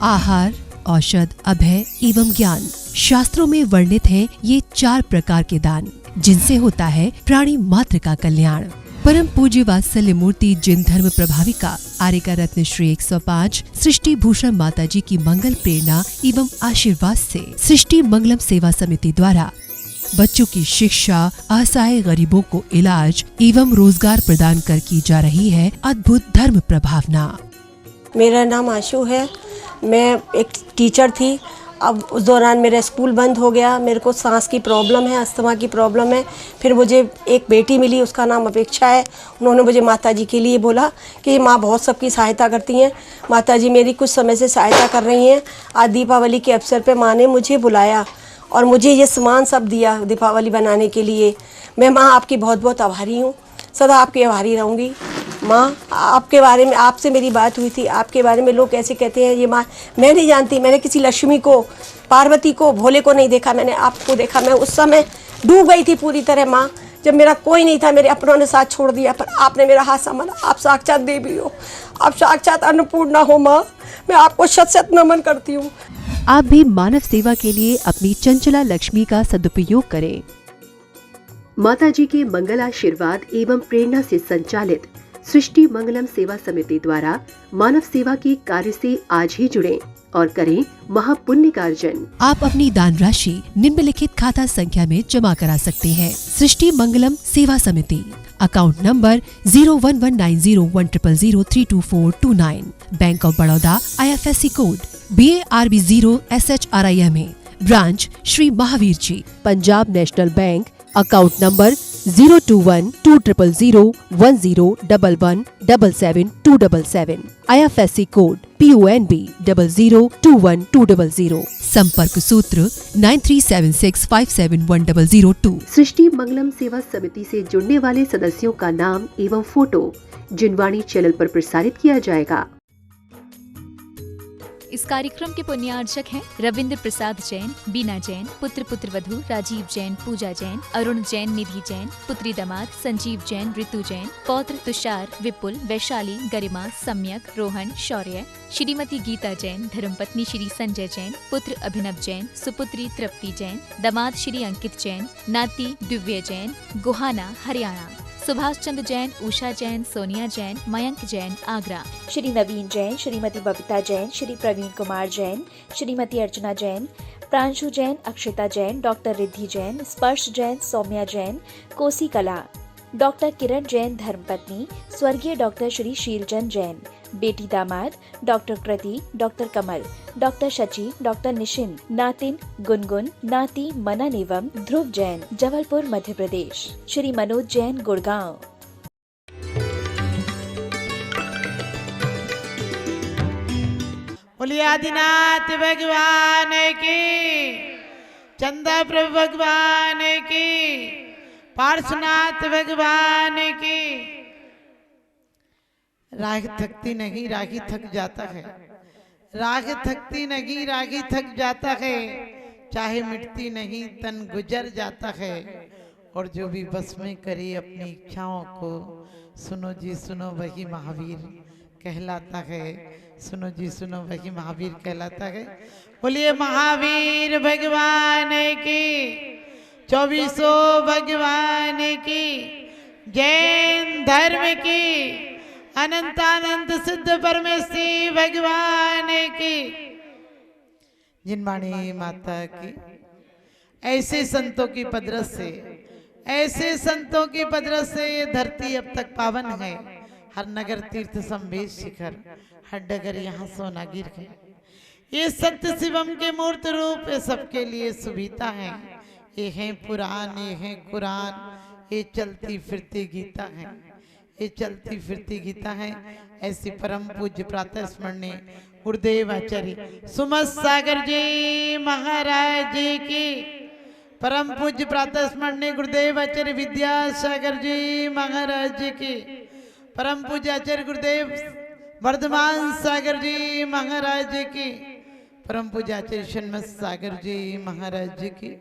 आहार, औषध, अभय एवं ज्ञान। शास्त्रों में वर्णित हैं ये 4 प्रकार के दान, जिनसे होता है प्राणी मात्र का कल्याण। परम पूज्य वात्सल्य मूर्ति जिन धर्म प्रभाविका आर्यका रत्न श्री 105 सृष्टि भूषण माता जी की मंगल प्रेरणा एवं आशीर्वाद से सृष्टि मंगलम सेवा समिति द्वारा बच्चों की शिक्षा, असहाय गरीबों को इलाज एवं रोजगार प्रदान कर की जा रही है अद्भुत धर्म प्रभावना। मेरा नाम आशु है। मैं एक टीचर थी। अब उस दौरान मेरा स्कूल बंद हो गया। मेरे को सांस की प्रॉब्लम है, अस्थमा की प्रॉब्लम है। फिर मुझे एक बेटी मिली, उसका नाम अपेक्षा है। उन्होंने मुझे माताजी के लिए बोला कि माँ बहुत सबकी सहायता करती हैं। माताजी मेरी कुछ समय से सहायता कर रही हैं। आज दीपावली के अवसर पे माँ ने मुझे बुलाया और मुझे ये सामान सब दिया दीपावली बनाने के लिए। मैं माँ आपकी बहुत बहुत आभारी हूँ, सदा आपकी आभारी रहूँगी। माँ, आपके बारे में आपसे मेरी बात हुई थी। आपके बारे में लोग कैसे कहते हैं ये माँ, मैं नहीं जानती। मैंने किसी लक्ष्मी को, पार्वती को, भोले को नहीं देखा, मैंने आपको देखा। मैं उस समय डूब गई थी पूरी तरह माँ, जब मेरा कोई नहीं था, मेरे अपनों ने साथ छोड़ दिया, पर आपने मेरा हाथ संभाला। आप साक्षात देवी हो, आप साक्षात अन्नपूर्णा हो माँ। मैं आपको शत शत नमन करती हूँ। आप भी मानव सेवा के लिए अपनी चंचला लक्ष्मी का सदुपयोग करें। माता जी के मंगल आशीर्वाद एवं प्रेरणा से संचालित सृष्टि मंगलम सेवा समिति द्वारा मानव सेवा के कार्य से आज ही जुड़ें और करें महापुण्य का अर्जन। आप अपनी दान राशि निम्नलिखित खाता संख्या में जमा करा सकते हैं। सृष्टि Mangalam Seva Samiti, account number 01190100032429, Bank of Baroda, IFSC code BARB 0 SHRIMA, branch Shri Mahavir ji, Punjab national bank, account number 021220101177 IFSC code PONB 0021200, संपर्क सूत्र 9376571002। सृष्टि मंगलम सेवा समिति से जुड़ने वाले सदस्यों का नाम एवं फोटो जिनवाणी चैनल पर प्रसारित किया जाएगा। इस कार्यक्रम के पुण्यार्चक हैं रविंद्र प्रसाद जैन, बीना जैन, पुत्र वधू राजीव जैन, पूजा जैन, अरुण जैन, निधि जैन, पुत्री दामाद संजीव जैन, ऋतु जैन, पौत्र तुषार, विपुल, वैशाली, गरिमा, सम्यक, रोहन, शौर्य, श्रीमती गीता जैन, धर्मपत्नी श्री संजय जैन, पुत्र अभिनव जैन, सुपुत्री तृप्ति जैन, दामाद श्री अंकित जैन, नाती दिव्य जैन, गुहाना, हरियाणा, सुभाष चंद्र जैन, उषा जैन, सोनिया जैन, मयंक जैन, आगरा, श्री नवीन जैन, श्रीमती बबीता जैन, श्री प्रवीण कुमार जैन, श्रीमती अर्चना जैन, प्रांशु जैन, अक्षिता जैन, डॉक्टर रिद्धि जैन, स्पर्श जैन, सौम्या जैन, कोसी कला, डॉक्टर किरण जैन, धर्मपत्नी स्वर्गीय डॉक्टर श्री शीलचंद जैन, बेटी दामाद डॉक्टर कृति, डॉक्टर कमल, डॉक्टर शची, डॉक्टर निशिन, नातिन गुनगुन, नाती मनन एवं ध्रुव जैन, जबलपुर मध्य प्रदेश, श्री मनोज जैन, गुड़गांव। बोलिए आदिनाथ भगवान की, चंदा प्रभु भगवान की, पार्श्वनाथ भगवान की। राग थकती नहीं, रागी थक जाता है। राग थकती नहीं, रागी थक जाता है। चाहे मिटती नहीं, तन गुजर जाता है। और जो भी बस में करे अपनी इच्छाओं को, सुनो जी सुनो वही महावीर कहलाता है। सुनो जी सुनो वही महावीर कहलाता है। बोलिए महावीर भगवान की, 2400 भगवान की, जैन धर्म की, अनंतानंत सिद्ध परमेश्वरी भगवान की, जिनवाणी माता की। ऐसे संतों की पदरस से, ऐसे संतों की पदरस से ये धरती अब तक पावन है। हर नगर तीर्थ संवेश शिखर, हर डगर यहाँ सोनागिर है। ये सत्य शिवम के मूर्त रूप ये सबके लिए सुविधा है। ये है पुराण, ये है कुरान, ये चलती फिरती गीता है। ये चलती फिरती गीता है। ऐसी परम पूज्य प्रातः स्मरणीय गुरुदेव आचार्य सुमत सागर जी महाराज जी की, परम पूज्य प्रातः स्मरणीय गुरुदेव आचार्य विद्यासागर जी महाराज जी की, परम पूज्य आचार्य गुरुदेव वर्धमान सागर जी महाराज जी की, परम पूज्य आचार्य शन्मत सागर जी महाराज जी की,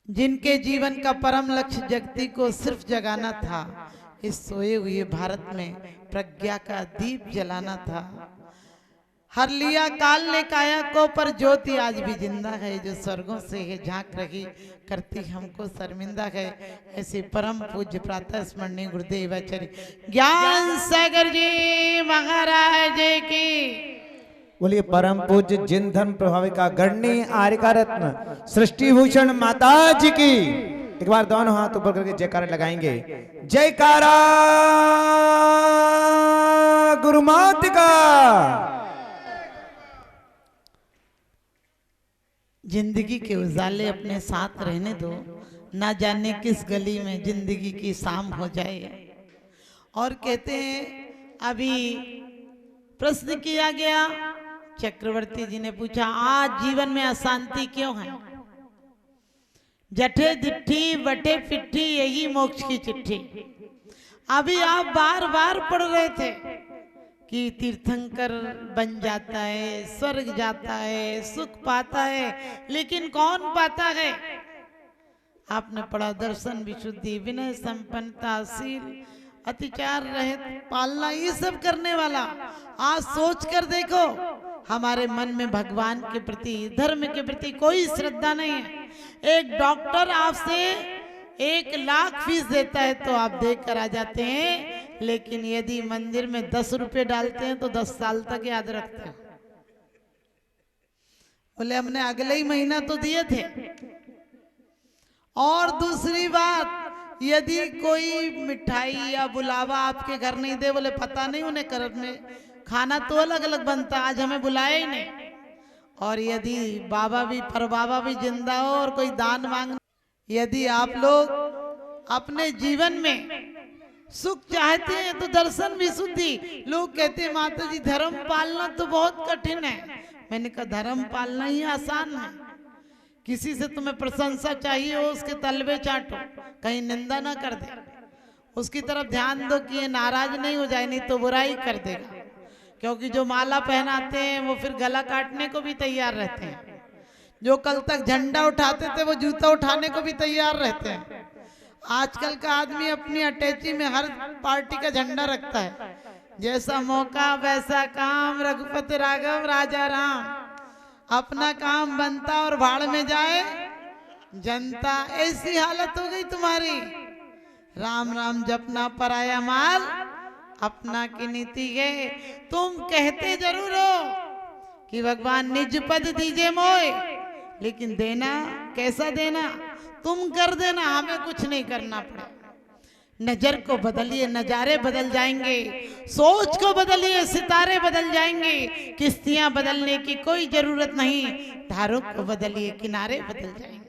जिनके जीवन का परम लक्ष्य जगती को सिर्फ जगाना था। इस सोए हुए भारत में प्रज्ञा का दीप जलाना था। हर लिया काल ने काया को, पर ज्योति आज भी जिंदा है, जो स्वर्गों से है झांक रही, करती हमको शर्मिंदा है। ऐसे परम पूज्य प्रातः स्मरणीय गुरुदेव आचार्य ज्ञान सागर जी महाराज की। बोलिए परम पूज्य जिन धर्म प्रभाविका गणनी आर्यका रत्न सृष्टि भूषण माता जी की। एक बार दोनों हाथ ऊपर करके जयकारा लगाएंगे। जयकारा गुरु माता का। जिंदगी के उजाले अपने साथ रहने दो, ना जाने किस गली में जिंदगी की शाम हो जाए। और कहते हैं अभी प्रश्न किया गया, चक्रवर्ती जी ने पूछा आज जीवन में अशांति क्यों है? जठे दिट्ठी बटे पिट्ठी यही मोक्ष की चिट्ठी। अभी आप बार बार पढ़ रहे थे कि तीर्थंकर बन जाता है, स्वर्ग जाता है, सुख पाता है, लेकिन कौन पाता है? आपने पढ़ा दर्शन विशुद्धि, विनय संपन्नता, शील अतिचार रहित पालना, ये सब करने वाला। आज सोच कर देखो हमारे मन में भगवान के प्रति, धर्म के प्रति कोई श्रद्धा नहीं है। एक डॉक्टर आपसे 1 लाख फीस देता है तो आप देख कर आ जाते हैं, लेकिन यदि मंदिर में 10 रुपए डालते हैं तो 10 साल तक याद रखते हैं। बोले हमने अगले ही महीना तो दिए थे। और दूसरी बात, यदि कोई मिठाई या बुलावा आपके घर नहीं दे, बोले पता नहीं उन्हें घर में खाना तो अलग अलग बनता, आज हमें बुलाया ही नहीं। और यदि बाबा भी पर बाबा भी जिंदा हो और कोई दान मांग, यदि आप लोग अपने जीवन में सुख चाहते हैं तो दर्शन विशुद्धि। लोग कहते हैं माता जी धर्म पालना तो बहुत कठिन है। मैंने कहा धर्म पालना ही आसान है। किसी से तुम्हें प्रशंसा चाहिए हो, उसके तलवे चाटो, कहीं निंदा ना कर दे, उसकी तरफ ध्यान दो कि ये नाराज नहीं हो जाए, नहीं तो बुराई कर देगा। क्योंकि जो माला पहनाते हैं वो फिर गला काटने को भी तैयार रहते हैं। जो कल तक झंडा उठाते थे वो जूता उठाने को भी तैयार रहते हैं। आजकल का आदमी अपनी अटैची में हर पार्टी का झंडा रखता है। जैसा मौका वैसा काम, रघुपति राघव राजा राम। अपना काम बनता और भाड़ में जाए जनता। ऐसी हालत हो गई तुम्हारी। राम राम जपना पराया माल, अपना की नीति है। तुम कहते जरूर हो कि भगवान निज पद दीजे मोए, लेकिन देना कैसा देना? तुम कर देना, हमें कुछ नहीं करना पड़े। नजर को बदलिए, नजारे बदल जाएंगे। सोच को बदलिए, सितारे बदल जाएंगे। किश्तियां बदलने की कोई जरूरत नहीं, धारों को बदलिए, किनारे बदल जाएंगे।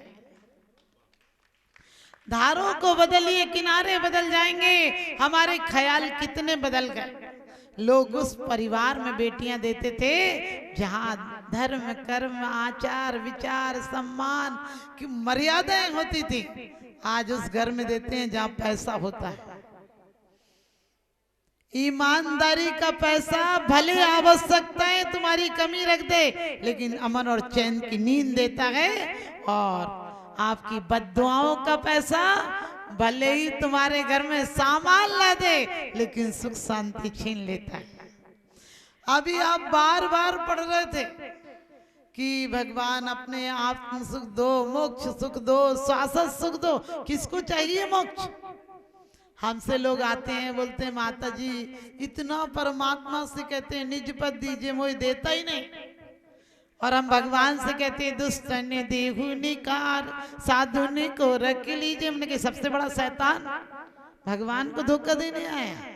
धारों को बदलिए, किनारे बदल जाएंगे। हमारे ख्याल कितने बदल गए। लोग उस परिवार में बेटियां देते थे जहां धर्म कर्म आचार विचार सम्मान की मर्यादाएं होती थी। आज उस घर में देते हैं जहां पैसा होता है। ईमानदारी का पैसा भले आवश्यकताएं तुम्हारी कमी रख दे, लेकिन अमन और चैन की नींद देता है। और आपकी बद्दुआओं का पैसा भले ही तुम्हारे घर में सामान ला दे, लेकिन सुख शांति छीन लेता है। अभी आप बार बार पढ़ रहे थे कि भगवान अपने आत्म सुख दो, मोक्ष सुख दो, शाश्वत सुख दो। किसको चाहिए मोक्ष? हमसे लोग आते हैं, बोलते हैं माता जी इतना परमात्मा से कहते हैं निज पद दीजिए, मुझे देता ही नहीं। और हम भगवान से कहते हैं दुष्ट ने देहु निकार, साधु ने को रख लीजिए। हमने कहा सबसे बड़ा शैतान भगवान को धोखा देने आया।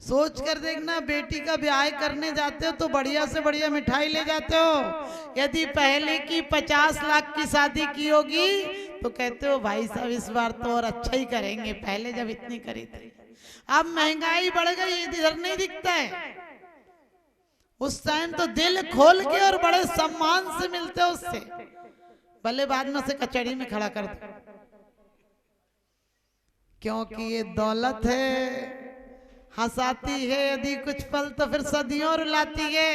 सोच कर देखना, बेटी का ब्याह करने जाते हो तो बढ़िया से बढ़िया मिठाई ले जाते हो। यदि पहले की 50 लाख की शादी की होगी तो कहते हो भाई साहब इस बार तो और अच्छा ही करेंगे, पहले जब इतनी करी थी। अब महंगाई बढ़ गई, इधर नहीं दिखता है। उस टाइम तो दिल खोल के और बड़े सम्मान से मिलते हो उससे, भले बाद में से कचहरी में खड़ा कर दो। क्योंकि ये दौलत है, हंसाती है यदि कुछ पल तो फिर सदियों रुलाती है।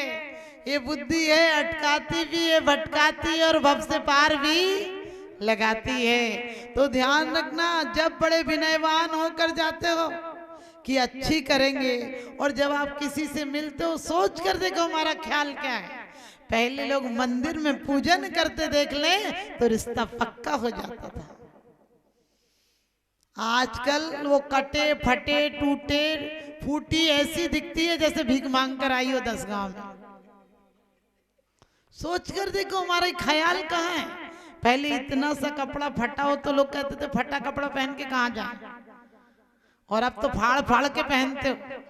ये बुद्धि है, अटकाती भी है, भटकाती है और भव से पार भी लगाती है। तो ध्यान रखना, जब बड़े विनयवान होकर जाते हो, कि अच्छी करेंगे। और जब आप किसी से मिलते हो सोच कर देखो हमारा ख्याल क्या है। पहले लोग मंदिर में पूजन करते देख ले तो रिश्ता पक्का हो जाता था। आजकल वो कटे फटे टूटे फूटी ऐसी दिखती है जैसे भीख मांग कर आई हो 10 गांव में। सोच कर देखो हमारा ख्याल कहाँ है। पहले इतना सा कपड़ा फटा हो तो लोग कहते थे फटा कपड़ा पहन के कहाँ जाए, और अब तो फाड़ फाड़ के पहनते हो।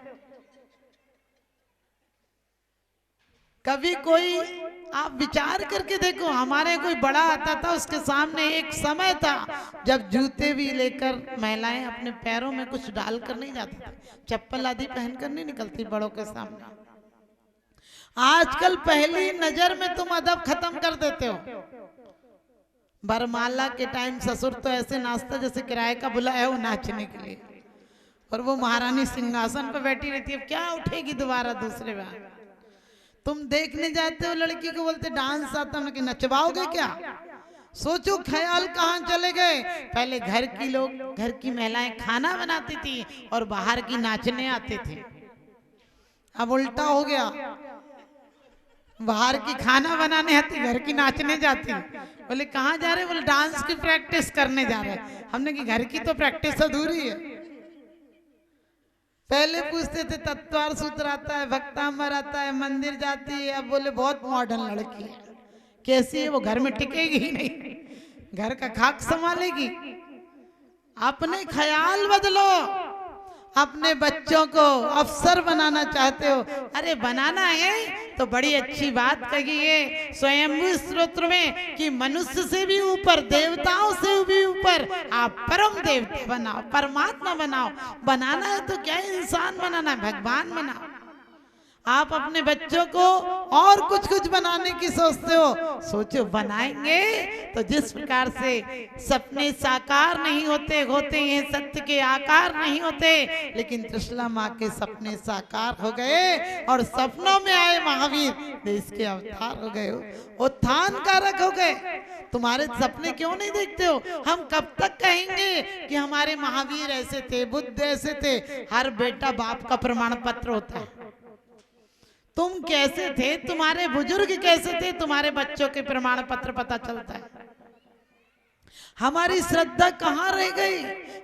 कभी कोई आप विचार करके देखो, हमारे कोई बड़ा आता था उसके सामने एक समय था जब जूते भी लेकर महिलाएं अपने पैरों में कुछ डालकर नहीं जाती थी, चप्पल आदि पहनकर नहीं निकलती बड़ों के सामने। आजकल पहली नजर में तुम अदब खत्म कर देते हो। बरमाला के टाइम ससुर तो ऐसे नाचता जैसे किराए का बुलाया हो नाचने के लिए, और वो महारानी सिंहासन पर बैठी रहती है, क्या उठेगी दोबारा दूसरे बार। तुम देखने जाते हो लड़की को, बोलते डांस आता है, नचवाओगे क्या। सोचो ख्याल कहाँ चले गए। पहले घर की लोग घर की महिलाएं खाना बनाती थी और बाहर की नाचने आते थे। अब उल्टा हो गया, बाहर की खाना बनाने आती, घर की नाचने जाती। बोले कहाँ जा रहे, बोले डांस की प्रैक्टिस करने जा रहे। हमने कि घर की तो प्रैक्टिस अधूरी है। पहले पूछते थे तत्वार सूत्र आता है, भक्तांबर आता है, मंदिर जाती है। अब बोले बहुत मॉडर्न लड़की है, कैसी है वो, घर में टिकेगी ही नहीं, घर का खाक संभालेगी। अपने ख्याल बदलो। अपने बच्चों को अफसर बनाना चाहते हो, अरे बनाना है तो बड़ी अच्छी बात कही है स्वयंभू स्तोत्र में कि मनुष्य से भी ऊपर, देवताओं से भी ऊपर आप परम देवता बनाओ, परमात्मा बनाओ। बनाना है तो क्या इंसान बनाना है, भगवान बनाओ। आप अपने बच्चों को और कुछ कुछ बनाने की सोचते हो, सोचो बनाएंगे तो जिस प्रकार से सपने साकार नहीं होते, होते हैं सत्य के आकार नहीं होते, लेकिन त्रिशला माँ के सपने साकार हो गए और सपनों में आए महावीर, देश के अवतार हो गए, उत्थान कारक हो गए। तुम्हारे सपने क्यों नहीं देखते हो। हम कब तक कहेंगे कि हमारे महावीर ऐसे थे, बुद्ध ऐसे थे। हर बेटा बाप का प्रमाण पत्र होता है। तुम कैसे थे, तुम्हारे बुजुर्ग कैसे थे, तुम्हारे बच्चों के प्रमाण पत्र पता चलता है। हमारी श्रद्धा कहाँ रह गई।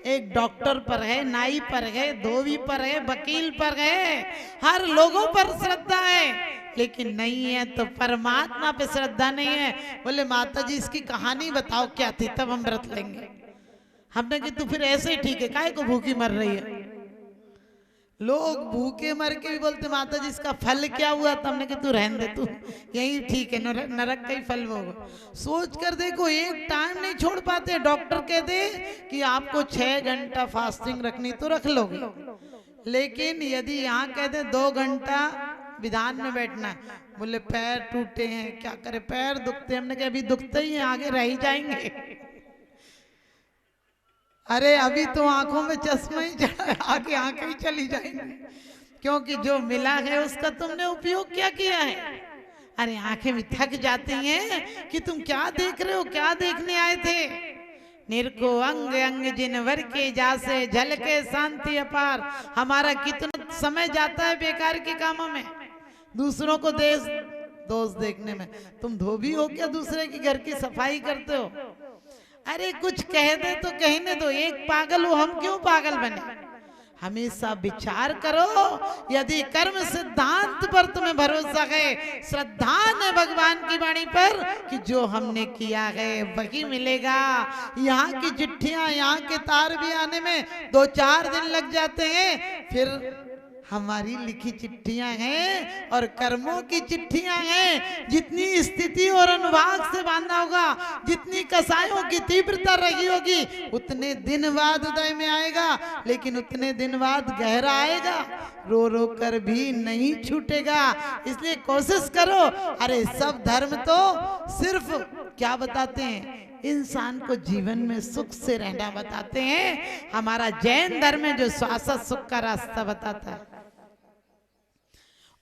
एक डॉक्टर पर है, नाई पर है, धोबी पर है, वकील पर है, हर लोगों पर श्रद्धा है, लेकिन नहीं है तो परमात्मा पे श्रद्धा नहीं है। बोले माता जी इसकी कहानी बताओ क्या थी, तब हम व्रत लेंगे। हमने कि तू फिर ऐसे ही ठीक है, काहे को भूखी मर रही है। लोग भूखे मर के भी बोलते माता जी इसका फल क्या हुआ, तो हमने कि तू रहने दे, तू यही ठीक है, नरक का ही फल होगा। सोच कर देखो, एक टाइम नहीं छोड़ पाते। डॉक्टर कहते कि आपको 6 घंटा फास्टिंग रखनी तो रख लोगे, लेकिन यदि यहाँ कहते 2 घंटा विधान में बैठना, बोले पैर टूटे हैं क्या करे, पैर दुखते। हमने कहा अभी दुखते ही हैं, आगे रह ही जाएंगे। अरे अभी तो आंखों में चश्मा ही चढ़ा है, आगे आंखें ही चली जाएंगी, क्योंकि जो मिला है उसका तुमने उपयोग क्या किया है। अरे आंखें भी थक जाती हैं कि तुम क्या देख रहे हो, क्या देखने आए थे। निरको अंग अंग जिनवर के जासे झलके शांति अपार। हमारा कितना समय जाता है बेकार के कामों में, दूसरों को दोष देखने में। तुम धोबी हो क्या दूसरे की घर की सफाई करते हो। अरे कुछ कह दे तो कहने दो, एक पागल हो, हम क्यों पागल बने। हमेशा विचार करो, यदि कर्म सिद्धांत पर तुम्हें भरोसा है, श्रद्धा है भगवान की वाणी पर कि जो हमने किया है वही मिलेगा। यहाँ की चिट्ठियां, यहाँ के तार भी आने में 2-4 दिन लग जाते हैं, फिर हमारी लिखी चिट्ठियां हैं और कर्मों की चिट्ठियां हैं। जितनी स्थिति और अनुभाग से बांधा होगा, जितनी कसायों की तीव्रता रही होगी, उतने दिन बाद उदय में आएगा, लेकिन उतने दिन बाद गहरा आएगा, रो रो कर भी नहीं छूटेगा। इसलिए कोशिश करो। अरे सब धर्म तो सिर्फ क्या बताते हैं, इंसान को जीवन में सुख से रहना बताते हैं। हमारा जैन धर्म है जो शाश्वत सुख का रास्ता बताता है,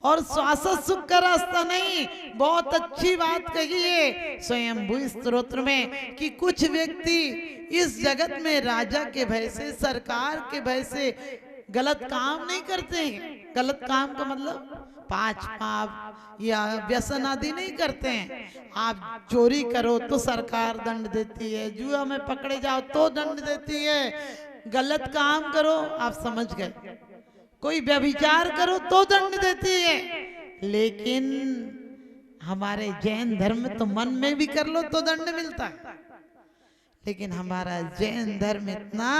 और शाश्वत सुख का रास्ता नहीं। बहुत अच्छी बात कही है स्वयंभू स्तोत्र में कि कुछ व्यक्ति इस जगत में राजा के भय से, सरकार के भय से गलत काम नहीं करते हैं। गलत काम का मतलब 5 पाप या व्यसन आदि नहीं करते हैं। आप चोरी करो तो सरकार दंड देती है, जुआ में पकड़े जाओ तो दंड देती है। गलत काम करो, आप समझ गए, कोई व्यभिचार करो तो दंड देती है। लेकिन हमारे जैन धर्म में तो मन में भी कर लो तो दंड मिलता है। लेकिन हमारा जैन धर्म इतना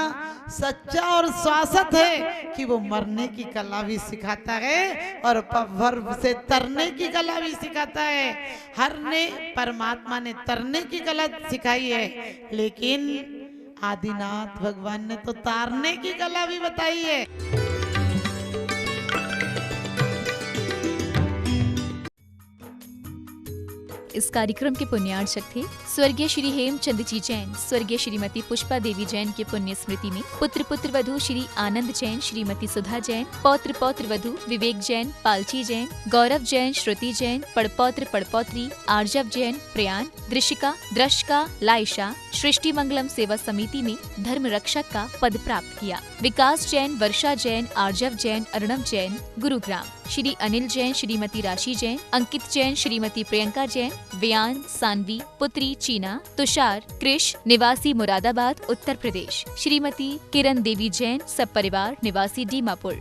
सच्चा और शाश्वत है कि वो मरने की कला भी सिखाता है और वर्ब से तरने की कला भी सिखाता है। हर ने परमात्मा ने तरने की कला सिखाई है, लेकिन आदिनाथ भगवान ने तो तारने की कला भी बताई है। इस कार्यक्रम के पुण्यार्चक थे स्वर्गीय श्री हेमचंद जी जैन, स्वर्गीय श्रीमती पुष्पा देवी जैन की पुण्य स्मृति में पुत्र पुत्र वधु श्री आनंद जैन, श्रीमती सुधा जैन, पौत्र पौत्र वधु विवेक जैन, पालची जैन, गौरव जैन, श्रुति जैन, पड़पौत्र पड़पौत्री आर्जव जैन, प्रयान, दृशिका, द्रशिका, लाइशा सृष्टि मंगलम सेवा समिति में धर्म रक्षक का पद प्राप्त किया। विकास जैन, वर्षा जैन, आर्जव जैन, अर्णव जैन, गुरुग्राम, श्री अनिल जैन, श्रीमती राशि जैन, अंकित जैन, श्रीमती प्रियंका जैन, व्यान, सानवी, पुत्री चीना, तुषार, कृष, निवासी मुरादाबाद उत्तर प्रदेश, श्रीमती किरण देवी जैन, सब परिवार निवासी दीमापुर।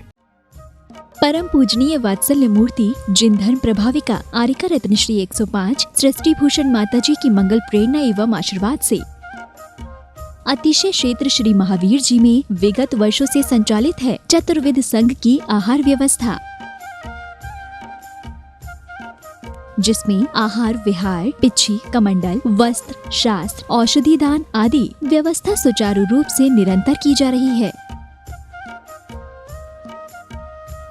परम पूजनीय वात्सल्य मूर्ति जिन धर्म प्रभाविका आरिका रत्न श्री 105 सृष्टि भूषण माताजी की मंगल प्रेरणा एवं आशीर्वाद से अतिशय क्षेत्र श्री महावीर जी में विगत वर्षों से संचालित है चतुर्विध संघ की आहार व्यवस्था, जिसमें आहार विहार, पिच्छी, कमंडल, वस्त्र, शास्त्र, औषधि दान आदि व्यवस्था सुचारू रूप से निरंतर की जा रही है।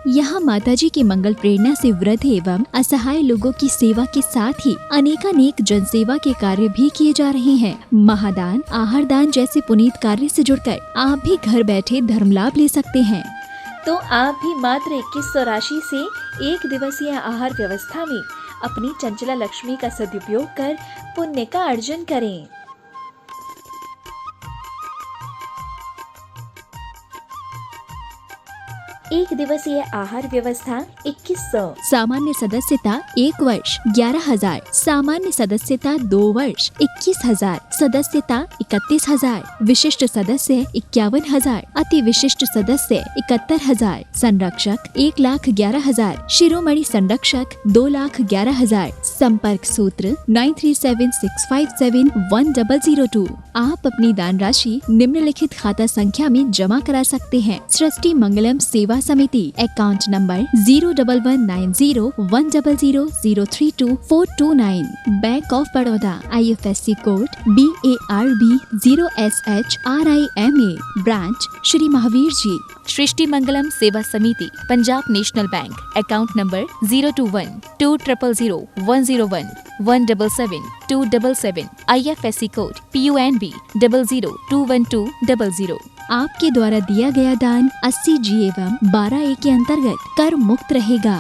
यहाँ माताजी की मंगल प्रेरणा से वृद्ध एवं असहाय लोगों की सेवा के साथ ही अनेकानेक जनसेवा के कार्य भी किए जा रहे हैं। महादान, आहार दान जैसे पुनीत कार्य से जुड़कर आप भी घर बैठे धर्म लाभ ले सकते हैं। तो आप भी मात्र 2100 राशि से 1 दिवसीय आहार व्यवस्था में अपनी चंचला लक्ष्मी का सदुपयोग कर पुण्य का अर्जन करें। एक दिवसीय आहार व्यवस्था 2100। सामान्य सदस्यता 1 वर्ष 11,000, सामान्य सदस्यता 2 वर्ष 21,000, सदस्यता 31,000, विशिष्ट सदस्य 51,000, अति विशिष्ट सदस्य 71,000, संरक्षक 1,11,000, शिरोमणि संरक्षक 2,11,000। संपर्क सूत्र 9376571002। आप अपनी दान राशि निम्नलिखित खाता संख्या में जमा करा सकते हैं। सृष्टि Mangalam Seva Samiti, account number 011901000032429, bank of Baroda, IFSC code BARB 0SHRIMA, branch Shri Mahavir ji. Srishti Mangalam Seva Samiti, Punjab national bank, account number 021-20010177-277, IFSC code PUNB 0021200। आपके द्वारा दिया गया दान 80G एवं 12A के अंतर्गत कर मुक्त रहेगा।